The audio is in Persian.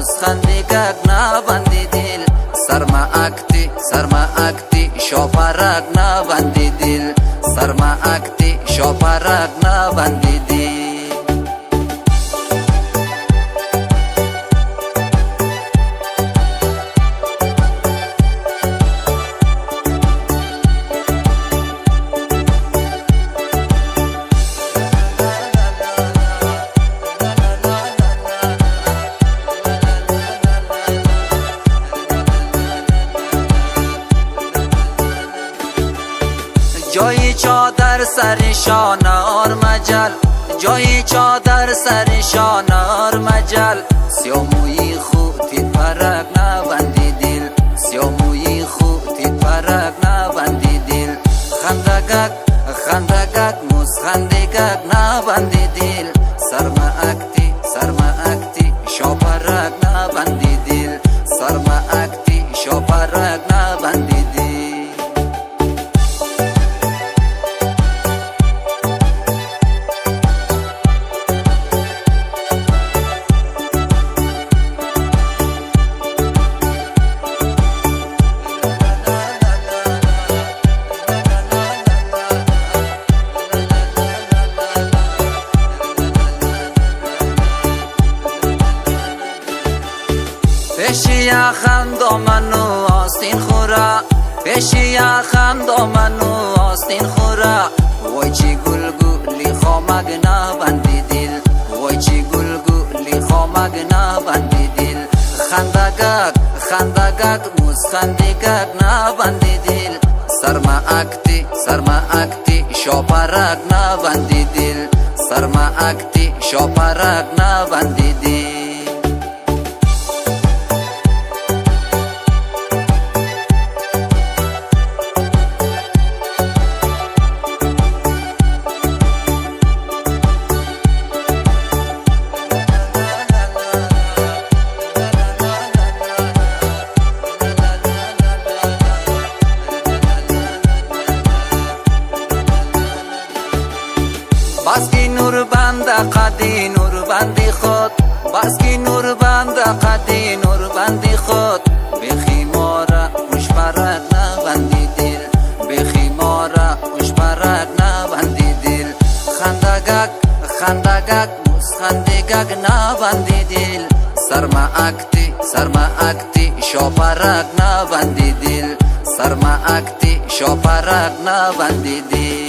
muzxandegak nabandi dil sarma akti shoparak nabandi dil sarma akti shoparak nabandi dil جای چادر سر شانار مجل جای چادر سر شانار مجل سیاموی خوتی پرک نبندی دل سیاموی خوتی پرک نبندی دل خندگک مزخندگک نبندی دل سرما اکتی شاپرک نبندی دل سرما اکتی شاپرک نبندی دل پیشیا خندامنو آستین خورا پیشیا خندامنو آستین خورا وای چی گلی خامگ نبندی دل وای چی گلی خامگ نبندی دل خندگک مزخندگک نبندی دل سرما اکتی شاپرک نبندی دل سرما اکتی شاپرک نبندی دل باسکی نور بند قدی نور بندی خود باسکی نور بند قدی نور بندی خود بخیمارا خوش پرک نبندی دل بخیمارا خوش پرک نبندی دل خندگک مزخندگک نبندی دل سرما اکتی شاپرک نبندی دل سرما اکتی شاپرک نبندی دل